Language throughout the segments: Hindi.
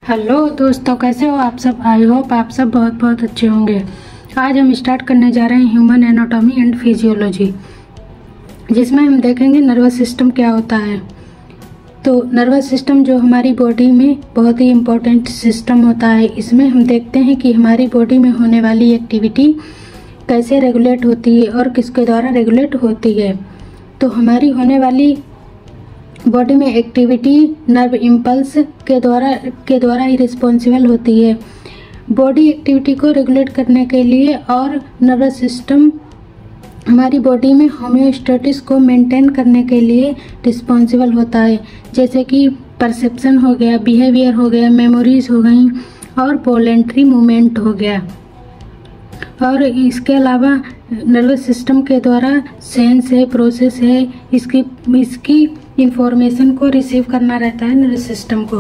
हेलो दोस्तों, कैसे हो आप सब। आई होप आप सब बहुत बहुत अच्छे होंगे। आज हम स्टार्ट करने जा रहे हैं ह्यूमन एनाटॉमी एंड फिजियोलॉजी, जिसमें हम देखेंगे नर्वस सिस्टम क्या होता है। तो नर्वस सिस्टम जो हमारी बॉडी में बहुत ही इम्पोर्टेंट सिस्टम होता है, इसमें हम देखते हैं कि हमारी बॉडी में होने वाली एक्टिविटी कैसे रेगुलेट होती है और किसके द्वारा रेगुलेट होती है। तो हमारी होने वाली बॉडी में एक्टिविटी नर्व इम्पल्स के द्वारा ही रिस्पॉन्सिबल होती है। बॉडी एक्टिविटी को रेगुलेट करने के लिए और नर्वस सिस्टम हमारी बॉडी में होम्योस्टेसिस को मेंटेन करने के लिए रिस्पॉन्सिबल होता है, जैसे कि परसेप्शन हो गया, बिहेवियर हो गया, मेमोरीज हो गई और वॉलेंटरी मूवमेंट हो गया। और इसके अलावा नर्वस सिस्टम के द्वारा सेंस है, प्रोसेस है, इसकी इंफॉर्मेशन को रिसीव करना रहता है नर्वस सिस्टम को।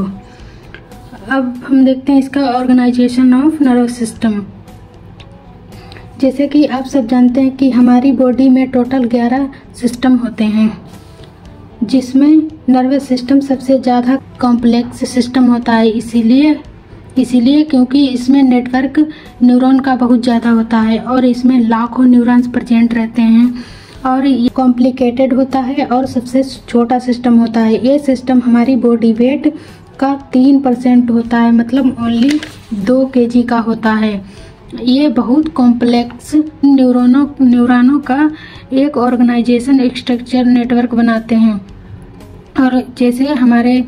अब हम देखते हैं इसका ऑर्गेनाइजेशन ऑफ नर्वस सिस्टम। जैसे कि आप सब जानते हैं कि हमारी बॉडी में टोटल 11 सिस्टम होते हैं, जिसमें नर्वस सिस्टम सबसे ज़्यादा कॉम्प्लेक्स सिस्टम होता है। इसीलिए क्योंकि इसमें नेटवर्क न्यूरॉन का बहुत ज़्यादा होता है और इसमें लाखों न्यूरॉन्स प्रेजेंट रहते हैं और ये कॉम्प्लिकेटेड होता है और सबसे छोटा सिस्टम होता है। ये सिस्टम हमारी बॉडी वेट का 3% होता है, मतलब ओनली 2 kg का होता है। ये बहुत कॉम्प्लेक्स न्यूरॉनों का एक ऑर्गेनाइजेशन, स्ट्रक्चर, नेटवर्क बनाते हैं। और जैसे हमारे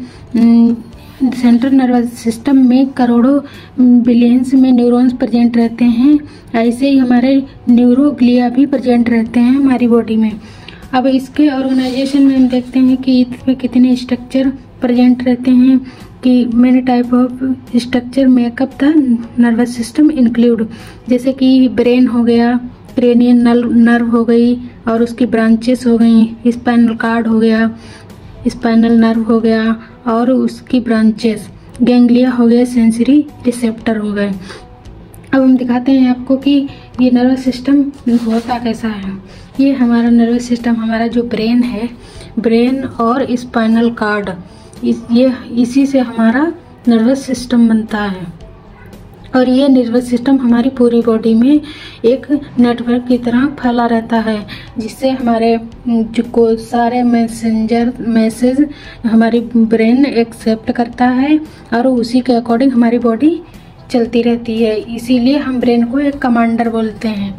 सेंट्रल नर्वस सिस्टम में करोड़ों बिलियंस में न्यूरॉन्स प्रेजेंट रहते हैं, ऐसे ही हमारे न्यूरोग्लिया भी प्रेजेंट रहते हैं हमारी बॉडी में। अब इसके ऑर्गेनाइजेशन में हम देखते हैं कि इसमें कितने स्ट्रक्चर प्रेजेंट रहते हैं, कि many type of structure makeup the nervous system include, जैसे कि ब्रेन हो गया, क्रेनियन नर्व हो गई और उसकी ब्रांचेस हो गई, स्पाइनल कार्ड हो गया, स्पाइनल नर्व हो गया और उसकी ब्रांचेस, गैंग्लिया हो गया, सेंसरी रिसेप्टर हो गए। अब हम दिखाते हैं आपको कि ये नर्वस सिस्टम होता कैसा है। ये हमारा नर्वस सिस्टम, हमारा जो ब्रेन है, ब्रेन और स्पाइनल कार्ड, इसी से हमारा नर्वस सिस्टम बनता है। और ये नर्वस सिस्टम हमारी पूरी बॉडी में एक नेटवर्क की तरह फैला रहता है, जिससे हमारे जो सारे मैसेज हमारी ब्रेन एक्सेप्ट करता है और उसी के अकॉर्डिंग हमारी बॉडी चलती रहती है। इसीलिए हम ब्रेन को एक कमांडर बोलते हैं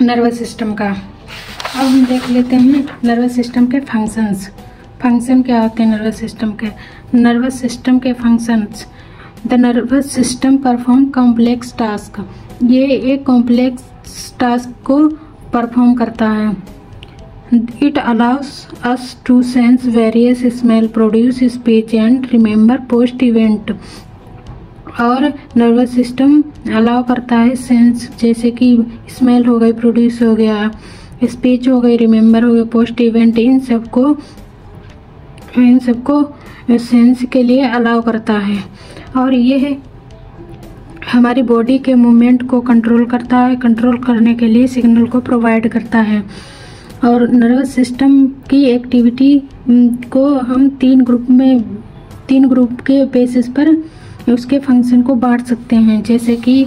नर्वस सिस्टम का। अब हम देख लेते हैं नर्वस सिस्टम के फंक्शन क्या होते हैं नर्वस सिस्टम के। नर्वस सिस्टम के functions. The nervous system perform complex task. ये एक कॉम्प्लेक्स टास्क को परफॉर्म करता है। It allows us to sense various smell, produce speech and remember post event. और नर्वस सिस्टम अलाउ करता है सेंस, जैसे कि स्मेल हो गई, प्रोड्यूस हो गया, स्पीच हो गई, रिमेंबर हो गया, पोस्ट इवेंट, इन सबको सेंस के लिए अलाउ करता है। और ये हमारी बॉडी के मूवमेंट को कंट्रोल करता है, कंट्रोल करने के लिए सिग्नल को प्रोवाइड करता है। और नर्वस सिस्टम की एक्टिविटी को हम तीन ग्रुप के बेसिस पर उसके फंक्शन को बांट सकते हैं। जैसे कि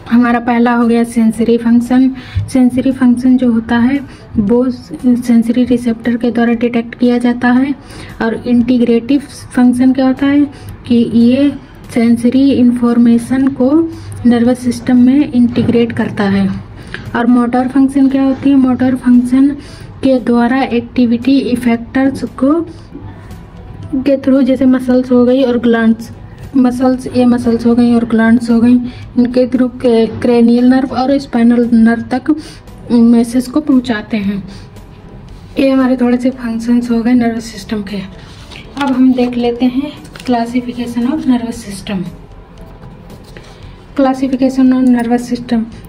हमारा पहला हो गया सेंसरी फंक्शन। सेंसरी फंक्शन जो होता है वो सेंसरी रिसेप्टर के द्वारा डिटेक्ट किया जाता है। और इंटीग्रेटिव फंक्शन क्या होता है कि ये सेंसरी इंफॉर्मेशन को नर्वस सिस्टम में इंटीग्रेट करता है। और मोटर फंक्शन क्या होती है। मोटर फंक्शन के द्वारा एक्टिविटी इफेक्टर्स के थ्रू, जैसे मसल्स हो गई और ग्लैंड्स, मसल्स हो गई और ग्लैंड्स हो गई, इनके थ्रू क्रेनियल नर्व और स्पाइनल नर्व तक मैसेज को पहुंचाते हैं। ये हमारे थोड़े से फंक्शंस हो गए नर्वस सिस्टम के। अब हम देख लेते हैं classification of nervous system. Classification of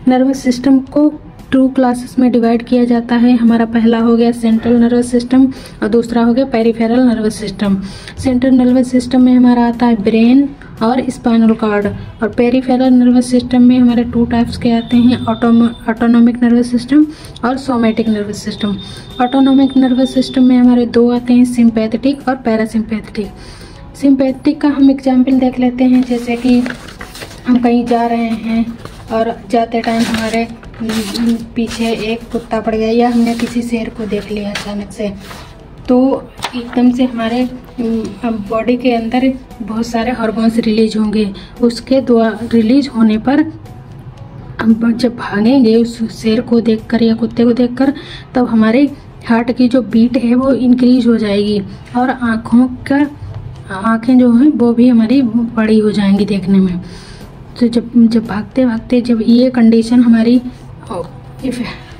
nervous system को 2 क्लासेस में डिवाइड किया जाता है। हमारा पहला हो गया सेंट्रल नर्वस सिस्टम और दूसरा हो गया peripheral nervous system. Central nervous system में हमारा आता है ब्रेन और स्पाइनल कार्ड। और पेरिफेरल नर्वस सिस्टम में हमारे 2 टाइप्स के आते हैं, ऑटोनोमिक नर्वस सिस्टम और somatic nervous system. Autonomic nervous system में हमारे 2 आते हैं, सिंपैथेटिक और पैरासिम्पैथेटिक। सिंपैथेटिक का हम एग्जाम्पल देख लेते हैं। जैसे कि हम कहीं जा रहे हैं और जाते टाइम हमारे पीछे एक कुत्ता पड़ गया या हमने किसी शेर को देख लिया अचानक से, तो एकदम से हमारे बॉडी के अंदर बहुत सारे हार्मोन्स रिलीज होंगे। उसके द्वारा रिलीज होने पर हम जब भागेंगे उस शेर को देखकर या कुत्ते को देखकर, तब हमारे हार्ट की जो बीट है वो इंक्रीज हो जाएगी और आँखें जो हैं वो भी हमारी बड़ी हो जाएंगी देखने में। तो जब भागते भागते जब ये कंडीशन हमारी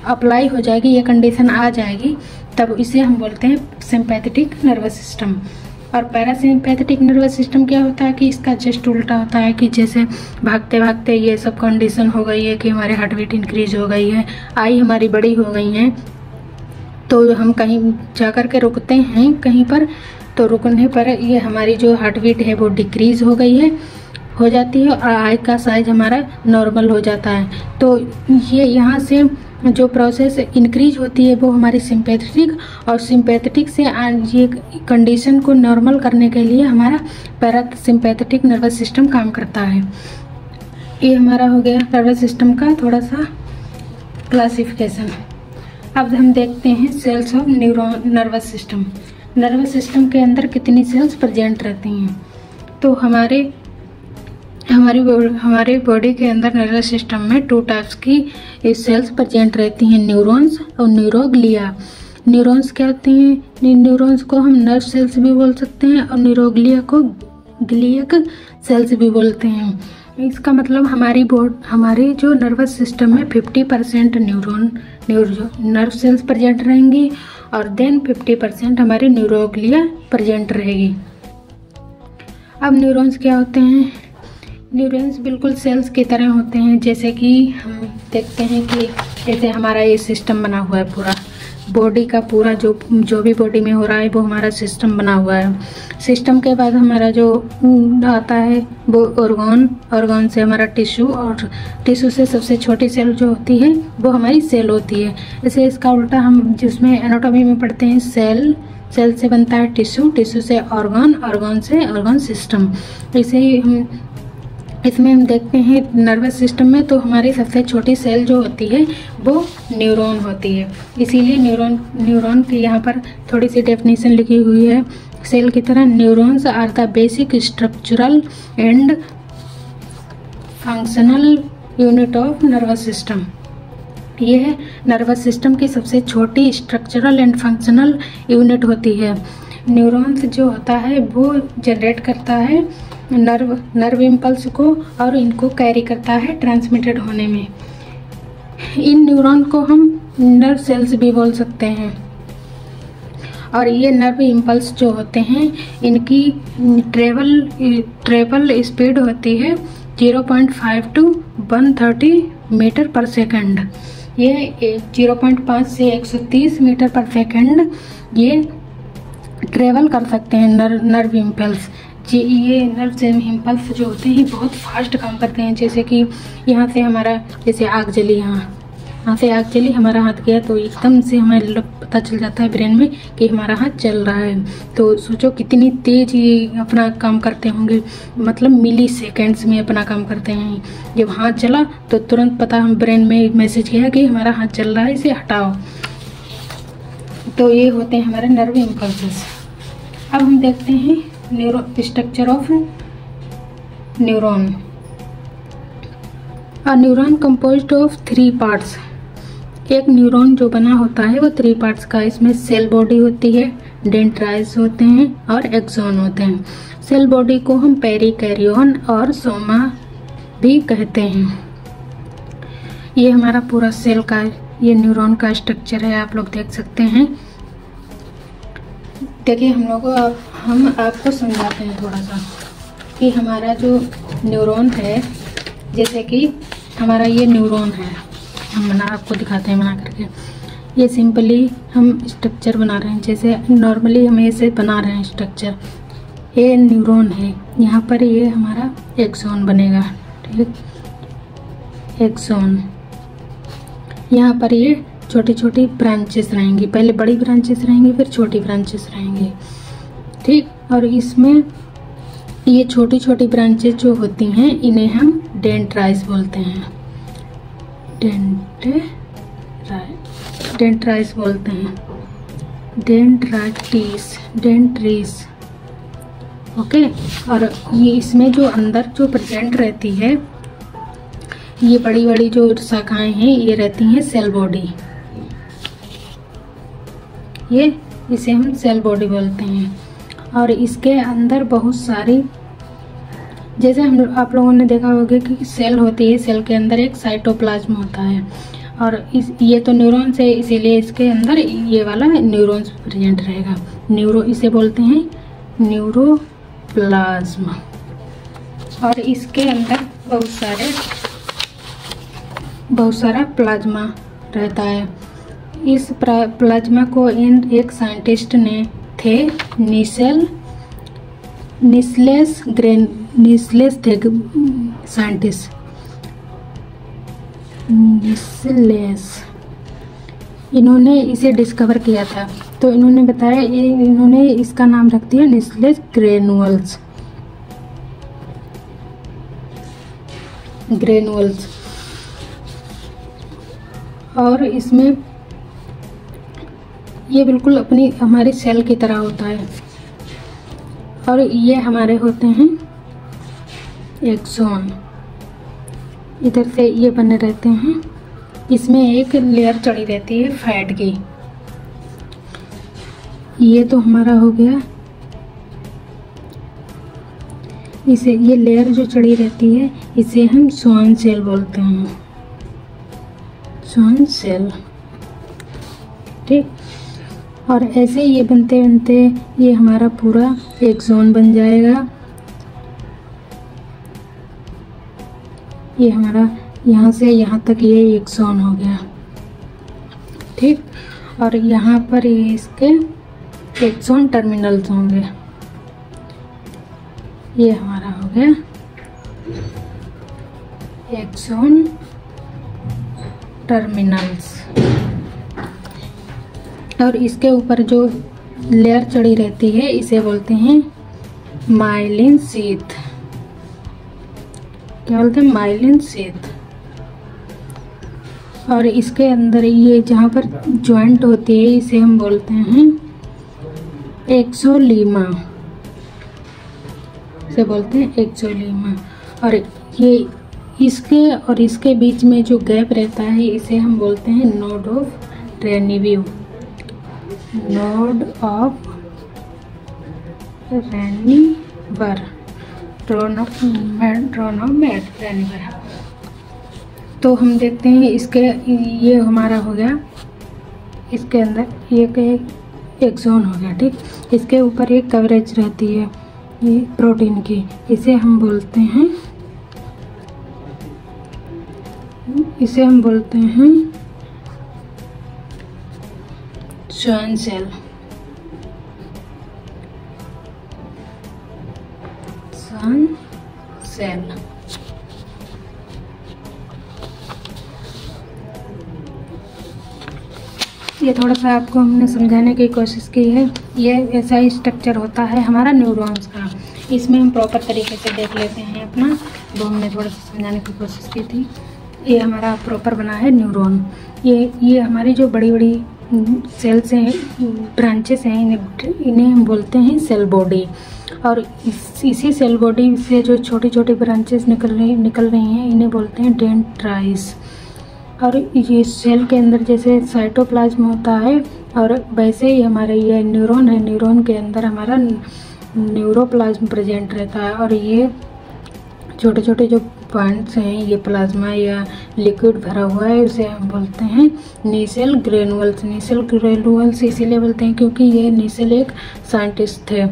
अप्लाई हो जाएगी, ये कंडीशन आ जाएगी, तब इसे हम बोलते हैं सिंपैथेटिक नर्वस सिस्टम। और पैरासिम्पैथेटिक नर्वस सिस्टम क्या होता है कि इसका जस्ट उल्टा होता है कि जैसे भागते भागते ये सब कंडीशन हो गई है कि हमारे हार्ट बीट इंक्रीज हो गई है, आई हमारी बड़ी हो गई हैं, तो हम कहीं जाकर के रुकते हैं कहीं पर, तो रुकने पर ये हमारी जो हार्ट बीट है वो डिक्रीज हो जाती है और आई का साइज हमारा नॉर्मल हो जाता है। तो ये यहाँ से जो प्रोसेस इंक्रीज होती है वो हमारी सिंपैथेटिक, और सिंपैथेटिक से ये कंडीशन को नॉर्मल करने के लिए हमारा पैरासिम्पैथेटिक नर्वस सिस्टम काम करता है। ये हमारा हो गया नर्वस सिस्टम का थोड़ा सा क्लासिफिकेशन। अब हम देखते हैं cells of nervous system. Nervous system के अंदर कितनी सेल्स प्रेजेंट रहती हैं। तो हमारे बॉडी के अंदर नर्वस सिस्टम में 2 टाइप्स की सेल्स प्रेजेंट रहती हैं, न्यूरॉन्स और न्यूरोग्लिया। न्यूरॉन्स क्या होती हैं? न्यूरॉन्स को हम नर्व सेल्स भी बोल सकते हैं और न्यूरोग्लिया को ग्लियक सेल्स भी बोलते हैं। इसका मतलब हमारे जो नर्वस सिस्टम में 50% नर्व सेल्स प्रेजेंट रहेंगी और देन 50% हमारी न्यूरोग्लिया प्रेजेंट रहेगी। अब न्यूरॉन्स क्या होते हैं? न्यूरॉन्स बिल्कुल सेल्स की तरह होते हैं। जैसे कि हम देखते हैं कि जैसे हमारा ये सिस्टम बना हुआ है, पूरा बॉडी का पूरा जो भी बॉडी में हो रहा है वो हमारा सिस्टम बना हुआ है। सिस्टम के बाद हमारा जो आता है वो ऑर्गन से हमारा टिश्यू, और टिश्यू से सबसे छोटी सेल जो होती है वो हमारी सेल होती है। जैसे इसका उल्टा हम जिसमें एनाटॉमी में पढ़ते हैं, सेल से बनता है टिश्यू से ऑर्गन से ऑर्गन सिस्टम। ऐसे ही इसमें हम देखते हैं नर्वस सिस्टम में तो हमारी सबसे छोटी सेल जो होती है वो न्यूरॉन होती है। इसीलिए न्यूरॉन की यहाँ पर थोड़ी सी डेफिनेशन लिखी हुई है। सेल की तरह neurons are the basic structural and functional unit of nervous system. यह नर्वस सिस्टम की सबसे छोटी स्ट्रक्चरल एंड फंक्शनल यूनिट होती है। न्यूरॉन्स जो होता है वो जनरेट करता है नर्व इम्पल्स को और इनको कैरी करता है ट्रांसमिटेड होने में। इन न्यूरॉन को हम नर्व सेल्स भी बोल सकते हैं। और ये नर्व इम्पल्स जो होते हैं इनकी ट्रेवल स्पीड होती है 0.5 to 130 मीटर पर सेकंड। ये 0.5 से 130 मीटर पर सेकंड ये ट्रेवल कर सकते हैं नर्व इम्पल्स। ये नर्व इम्पल्स जो होते हैं बहुत फास्ट काम करते हैं। जैसे कि यहाँ से हमारा जैसे आग जली, यहाँ से आग जली, हमारा हाथ गया तो एकदम से हमें पता चल जाता है ब्रेन में कि हमारा हाथ जल रहा है। तो सोचो कितनी तेज ये अपना काम करते होंगे, मतलब मिली सेकेंड्स में अपना काम करते हैं। जब हाथ जला तो तुरंत पता हम ब्रेन में मैसेज गया कि हमारा हाथ जल रहा है, इसे हटाओ। तो ये होते हैं हमारे नर्व इम्पल्सेस। अब हम देखते हैं structure of neuron. A neuron composed of 3 parts. एक न्यूरॉन जो बना होता है वो 3 पार्ट्स का। इसमें सेल बॉडी होती है, डेंड्राइट्स होते हैं और एक्सॉन होते हैं। सेल बॉडी को हम पेरिकैरियन और सोमा भी कहते हैं। ये हमारा पूरा सेल का ये न्यूरॉन का स्ट्रक्चर है, आप लोग देख सकते हैं। देखिए हम आपको समझाते हैं थोड़ा सा कि हमारा जो न्यूरॉन है, जैसे कि हमारा ये न्यूरॉन है, हम आपको दिखाते हैं बना करके। ये सिंपली हम स्ट्रक्चर बना रहे हैं, जैसे नॉर्मली हम ऐसे बना रहे हैं स्ट्रक्चर। ये न्यूरॉन है, यहाँ पर ये हमारा एक्सॉन बनेगा, ठीक, एक्सॉन। यहाँ पर ये छोटी छोटी ब्रांचेस रहेंगी, पहले बड़ी ब्रांचेस रहेंगी फिर छोटी ब्रांचेस रहेंगी, ठीक। और इसमें ये छोटी छोटी ब्रांचेस जो होती हैं इन्हें हम डेंड्राइट्स बोलते हैं, डेंड्राइट्स बोलते हैं, डेंड्रिस। ओके। और ये इसमें जो अंदर जो प्रेजेंट रहती है, ये बड़ी बड़ी जो शाखाएं हैं ये रहती हैं सेल बॉडी, ये इसे हम सेल बॉडी बोलते हैं। और इसके अंदर बहुत सारी, जैसे हम आप लोगों ने देखा होगा कि सेल होती है, सेल के अंदर एक साइटोप्लाज्म होता है, और ये तो न्यूरॉन्स है, इसीलिए इसके अंदर ये वाला न्यूरॉन्स प्रेजेंट रहेगा। इसे बोलते हैं न्यूरोप्लाज्म। और इसके अंदर बहुत सारा प्लाज्मा रहता है। इस प्लाज्मा को एक साइंटिस्ट ने थे निस्लेस थे साइंटिस्ट, इन्होंने इसे डिस्कवर किया था। तो इन्होंने बताया, इन्होंने इसका नाम रख दिया निस्लेस ग्रेनुअल्स। और इसमें ये बिल्कुल अपनी हमारी सेल की तरह होता है, और ये हमारे होते हैं एक्सॉन, इधर से ये बने रहते हैं। इसमें एक लेयर चढ़ी रहती है फैट की। ये तो हमारा हो गया, इसे ये लेयर जो चढ़ी रहती है इसे हम स्वान सेल बोलते हैं, स्वान सेल। ठीक। और ऐसे ये बनते बनते ये हमारा पूरा एक्सॉन बन जाएगा। ये हमारा यहाँ से यहाँ तक ये एक्सॉन हो गया। ठीक। और यहाँ पर ये इसके एक्सॉन टर्मिनल्स होंगे। ये हमारा हो गया एक्सॉन टर्मिनल्स। और इसके ऊपर जो लेयर चढ़ी रहती है इसे बोलते हैं माइलिन शीथ। क्या बोलते हैं? Myelin sheath. और इसके अंदर ये जहाँ पर ज्वाइंट होती है इसे हम बोलते हैं एक्सोलीमा, इसे बोलते हैं एक्सोलीमा। और ये इसके और इसके बीच में जो गैप रहता है इसे हम बोलते हैं नोड ऑफ रेनिव्यू, नोड ऑफ रेनिवर, रेनिवर। तो हम देखते हैं इसके, ये हमारा हो गया, इसके अंदर ये एक्सॉन हो गया। ठीक। इसके ऊपर एक कवरेज रहती है ये प्रोटीन की, इसे हम बोलते हैं स्वान सेल। Schwann cell. ये थोड़ा सा आपको हमने समझाने की कोशिश की है। ये ऐसा ही स्ट्रक्चर होता है हमारा न्यूरॉन्स का। इसमें हम प्रॉपर तरीके से देख लेते हैं अपना, वो हमने थोड़ा सा समझाने की कोशिश की थी। ये हमारा प्रॉपर बना है न्यूरॉन। ये हमारी जो बड़ी बड़ी सेल्स हैं, ब्रांचेस हैं, इन्हें हम बोलते हैं सेल बॉडी। और इसी सेल बॉडी से जो छोटी छोटी ब्रांचेस निकल रही हैं इन्हें बोलते हैं डेंड्राइट्स। और ये सेल के अंदर जैसे साइटोप्लाज्म होता है और वैसे ही हमारे ये न्यूरॉन है, न्यूरॉन के अंदर हमारा न्यूरोप्लाज्म प्रेजेंट रहता है। और ये छोटे छोटे जो पॉइंट्स हैं, ये प्लाज्मा या लिक्विड भरा हुआ है, उसे हम बोलते हैं नीसेल ग्रेनुअल्स। नीसेल ग्रेनुअल्स इसीलिए बोलते हैं क्योंकि ये नीसेल एक साइंटिस्ट थे।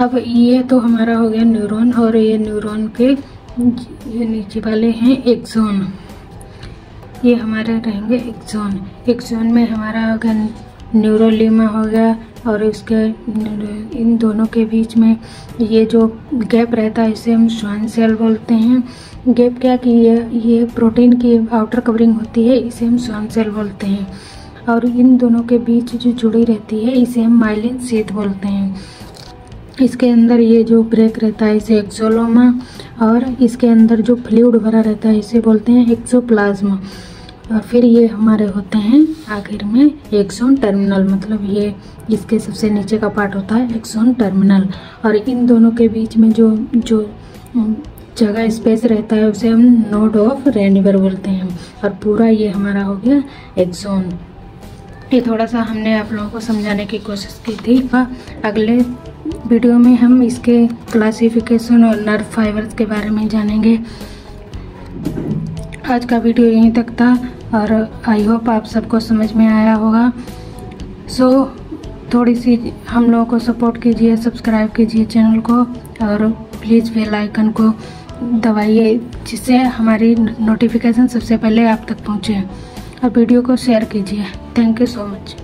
अब ये तो हमारा हो गया न्यूरॉन, और ये न्यूरॉन के ये नीचे वाले हैं एक्सॉन। ये हमारे रहेंगे एक्सॉन। एक्सॉन में हमारा होगा न्यूरोलीमा हो गया, और उसके इन दोनों के बीच में ये जो गैप रहता है इसे हम स्वान सेल बोलते हैं। गैप क्या कि ये प्रोटीन की आउटर कवरिंग होती है, इसे हम स्वान सेल बोलते हैं। और इन दोनों के बीच जो जुड़ी रहती है इसे हम माइलिन शीथ बोलते हैं। इसके अंदर ये जो ब्रेक रहता है इसे एक्सोलोमा, और इसके अंदर जो फ्लूइड भरा रहता है इसे बोलते हैं एक्सोप्लाज्मा। और फिर ये हमारे होते हैं आखिर में एक्सोन टर्मिनल, मतलब ये इसके सबसे नीचे का पार्ट होता है एक्सोन टर्मिनल। और इन दोनों के बीच में जो जगह स्पेस रहता है उसे हम नोड ऑफ रेनिवर बोलते हैं। और पूरा ये हमारा हो गया एक्सोन। ये थोड़ा सा हमने आप लोगों को समझाने की कोशिश की थी। अगले वीडियो में हम इसके क्लासिफिकेशन और नर्व फाइबर्स के बारे में जानेंगे। आज का वीडियो यहीं तक था और आई होप आप सबको समझ में आया होगा। सो थोड़ी सी हम लोगों को सपोर्ट कीजिए, सब्सक्राइब कीजिए चैनल को, और प्लीज़ बेल आइकन को दबाइए जिससे हमारी नोटिफिकेशन सबसे पहले आप तक पहुँचे, और वीडियो को शेयर कीजिए। Thank you so much.